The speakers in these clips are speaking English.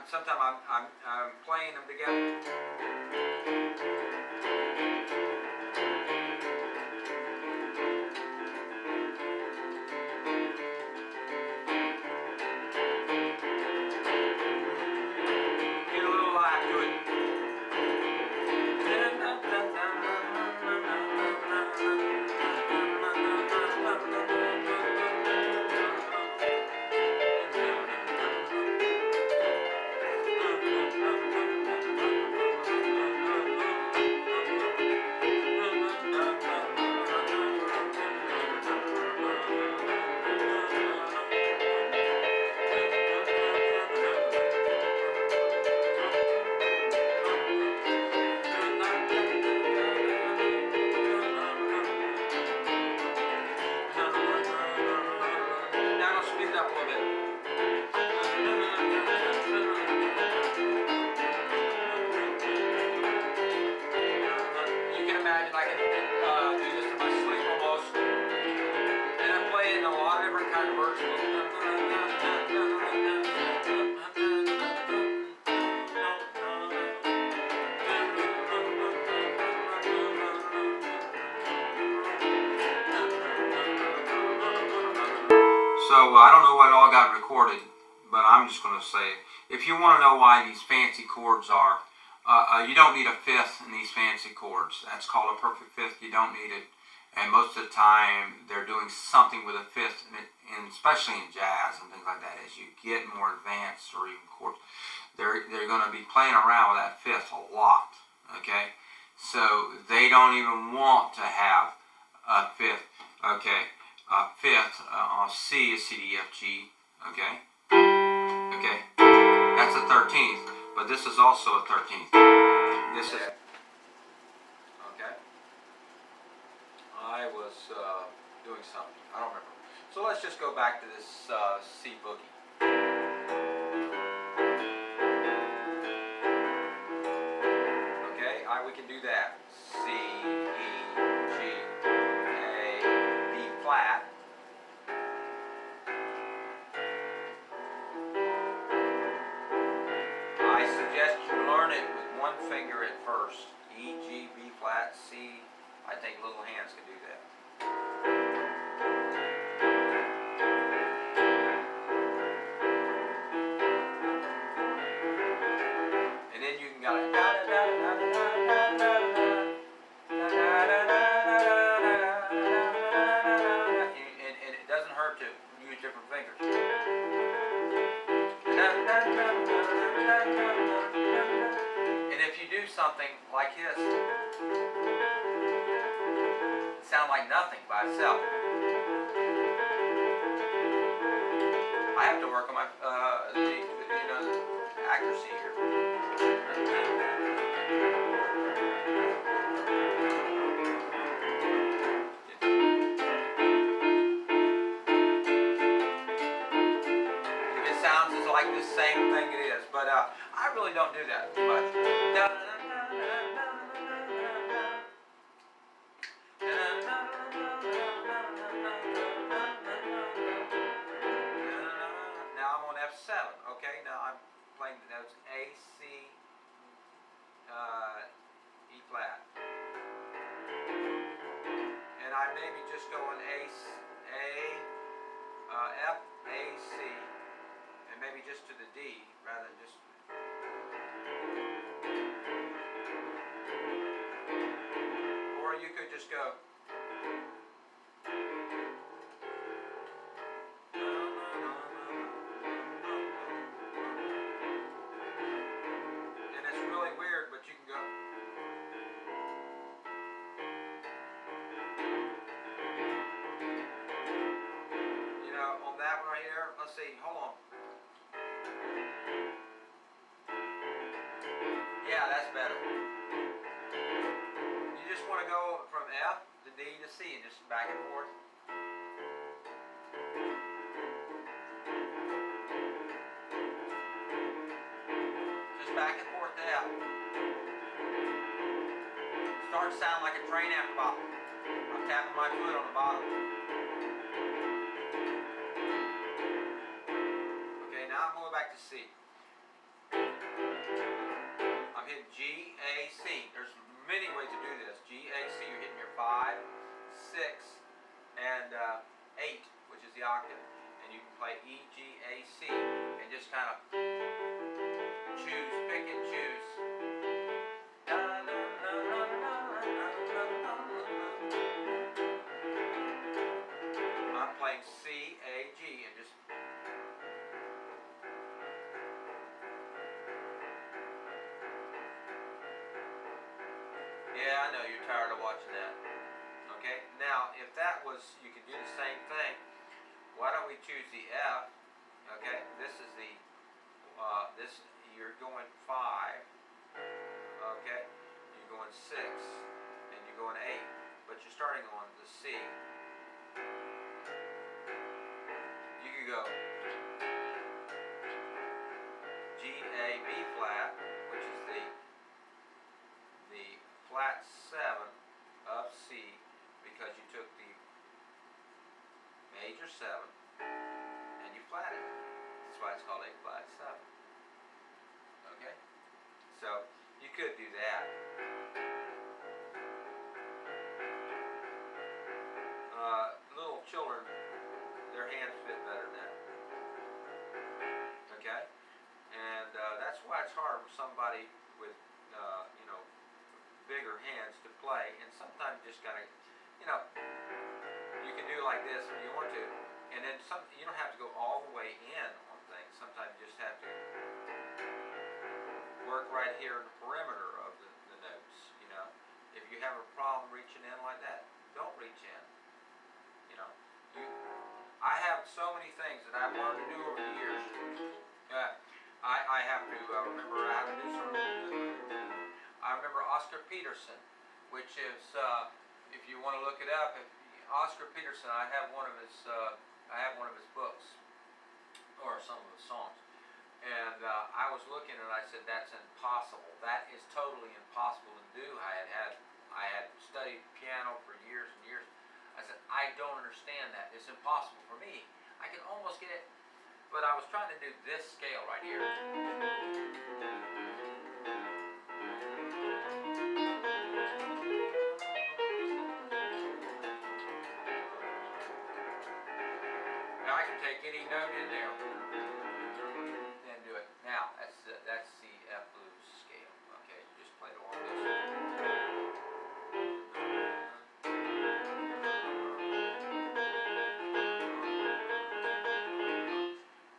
sometimes I'm playing them together. Get a little life to it. So I don't know what all got recorded, but I'm just going to say, if you want to know why these fancy chords are, you don't need a fifth in these fancy chords. That's called a perfect fifth. You don't need it. And most of the time, they're doing something with a fifth, and especially in jazz and things like that. As you get more advanced or even chords, they're going to be playing around with that fifth a lot. Okay, so they don't even want to have a fifth. Okay, a fifth on C is C, D, F, G. Okay, okay, that's a 13th, but this is also a 13th. This is. I was doing something. I don't remember. So let's just go back to this C boogie. Okay, we can do that. C, E, G, A, B flat. I suggest you learn it with one finger at first. E, G, B flat, C. I think little hands can do that. And then you can go and it doesn't hurt to use different fingers. And if you do something like this, sound like nothing by itself. I have to work on my accuracy here. If it sounds like the same thing it is, but I really don't do that much. F7, okay? Now I'm playing the notes A, C, E flat. And I maybe just go on F, A, C, and maybe just to the D rather than just. Or you could just go. Let's see, hold on. Yeah, that's better. You just want to go from F to D to C and just back and forth. Just back and forth to F. Starts to sound like a train after bottom. I'm tapping my foot on the bottom. Now I'm going back to C. I'm hitting G, A, C. There's many ways to do this. G, A, C, you're hitting your 5, 6, and 8, which is the octave. And you can play E, G, A, C, and just kind of choose, pick and choose. I'm playing C, A, G, and just yeah, I know you're tired of watching that. Okay, now if that was, you can do the same thing. Why don't we choose the F? Okay, this is the you're going 5. Okay, you're going 6, and you're going 8, but you're starting on the C. You could go G, A, B flat, which is the flat 7 of C, because you took the major 7 and you flatted it. That's why it's called A flat 7. Okay? So you could do that. Little children, their hands fit better than that. Okay? And that's why it's hard for somebody with, you know, bigger hands to play. And sometimes you just gotta, you know, you can do like this if you want to. And then you don't have to go all the way in on things. Sometimes you just have to work right here in the perimeter of the notes. You know, if you have a problem reaching in like that, don't reach in. You know, I have so many things that I've learned to do over the years. I have to remember. I have to do some. I remember Oscar Peterson, which is, if you want to look it up, Oscar Peterson. I have one of his books, or some of his songs. And I was looking and I said, that's impossible. That is totally impossible to do. I had studied piano for years and years. I said, I don't understand that. It's impossible for me. I can almost get it, but I was trying to do this scale right here. Now I can take any note in there and do it. Now that's the F blues scale. Okay, you just play it along this.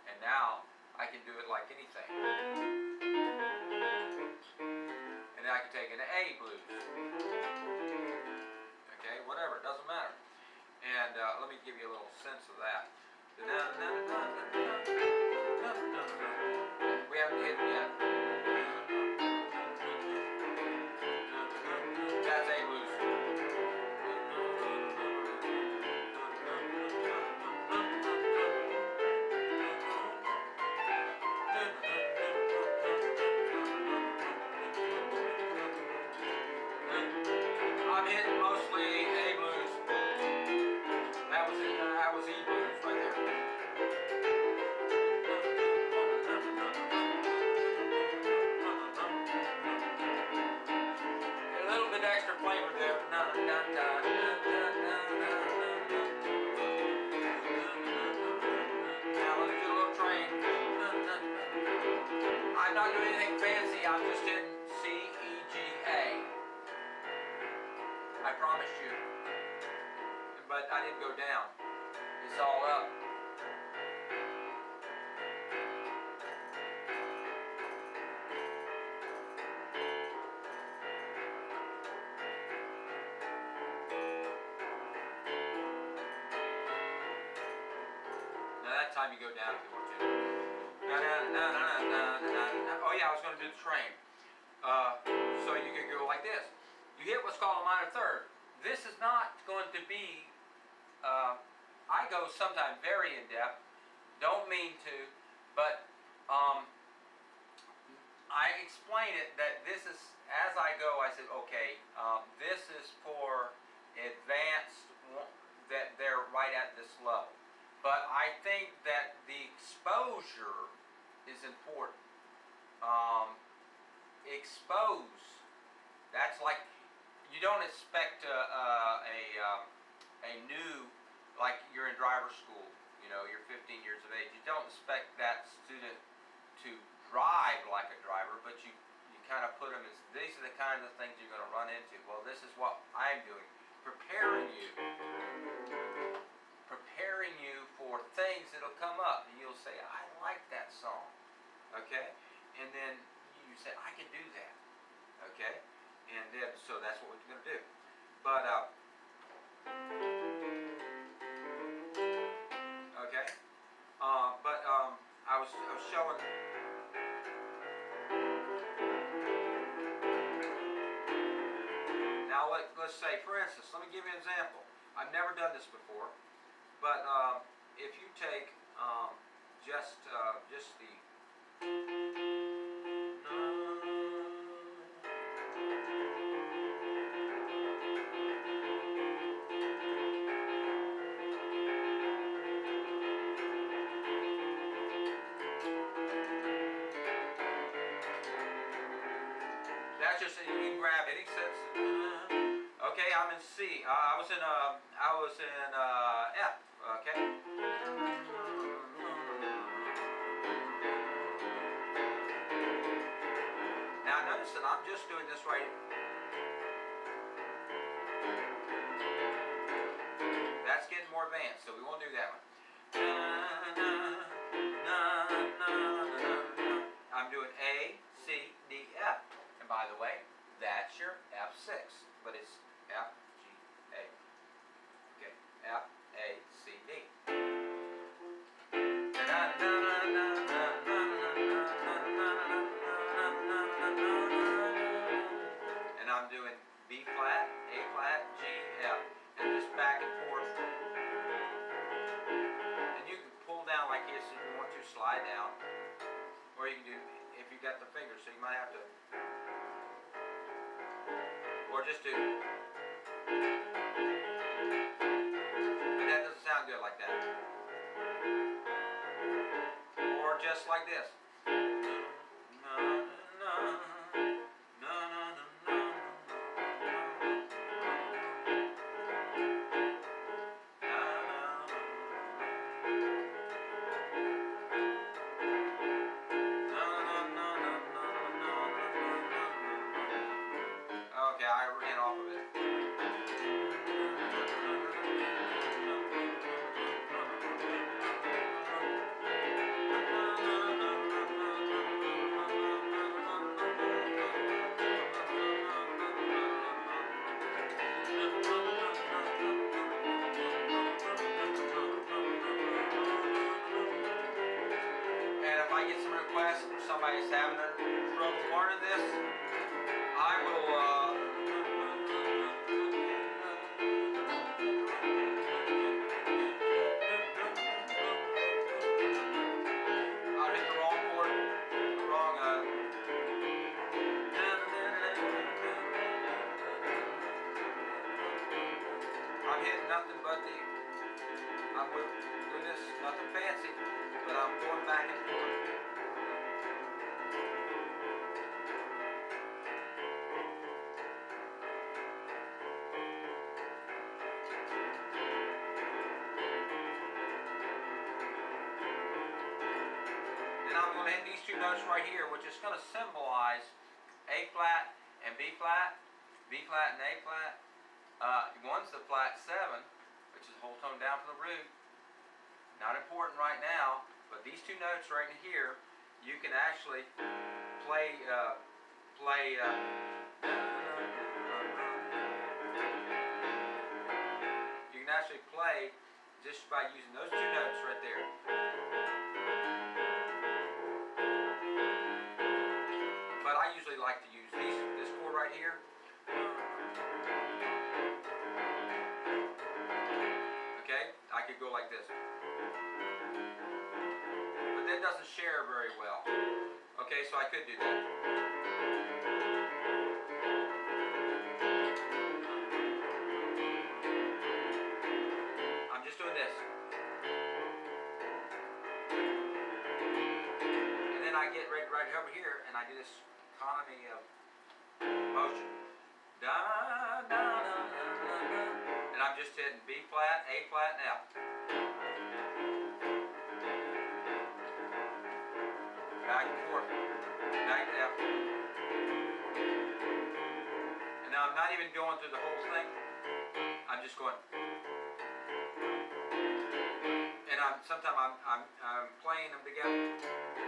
And now I can do it like anything. And then I can take an A blues. Okay, whatever, it doesn't matter. And let me give you a little sense of that. We haven't hit it yet. That's A blues. I'm hitting mostly A blues. That was E blues right there. A little bit extra flavor there. Now let me do a little train. I'm not doing anything fancy. I'm just hitting C, E, G, A. I promise you. But I didn't go down. It's all up. Now that time you go down if you want to. Oh yeah, I was going to do the train. So you could go like this. You hit what's called a minor third. This is not going to be, I go sometimes very in depth, don't mean to, but I explain it that this is, as I go, I said, okay, this is for advanced, that they're right at this level. But I think that the exposure is important. expose. That's like, you don't expect a new, like you're in driver's school, you know, you're 15 years of age. You don't expect that student to drive like a driver, but you kind of put them as, these are the kinds of things you're going to run into. Well, this is what I'm doing, preparing you for things that'll come up, and you'll say, I like that song, okay? And then you say, I can do that, okay? And then, so that's what we're going to do. But, okay? I was showing. Now let's say, for instance, let me give you an example. I've never done this before, but if you take just the. That's just, you can grab any sense. Okay, I'm in C. I was in F. Okay. Now notice that I'm just doing this right. That's getting more advanced, so we won't do that one. I'm doing A, C, D, F. And by the way, that's your F6, but it's F, G, A. Okay, F, A, C, D. And I'm doing B flat, A flat, G, F, and just back and forth. And you can pull down like this if you want to, slide down, or you can do, if you got the fingers, so you might have to. Or just do. But that doesn't sound good like that. Or just like this. Okay, I ran off of it. And if I get some requests from somebody who's having a trouble learning this, I will I'll hit the wrong chord, the wrong I'm hitting nothing but the, I'm doing this, nothing fancy, but I'm going back and forth. These two notes right here, which is going to symbolize A flat and B flat, B flat and A flat. One's the flat 7, which is whole tone down from the root. Not important right now, but these two notes right here, you can actually play. You can actually play just by using those two notes right there. But I usually like to use this chord right here. Okay, I could go like this. But that doesn't share very well. Okay, so I could do that. I'm just doing this. And then I get right over here and I do this. economy of motion. Da, da, da, da, da, da. And I'm just hitting B flat, A flat, and F. Back and forth. Back to F. And now I'm not even going through the whole thing. I'm just going. And sometimes I'm playing them together.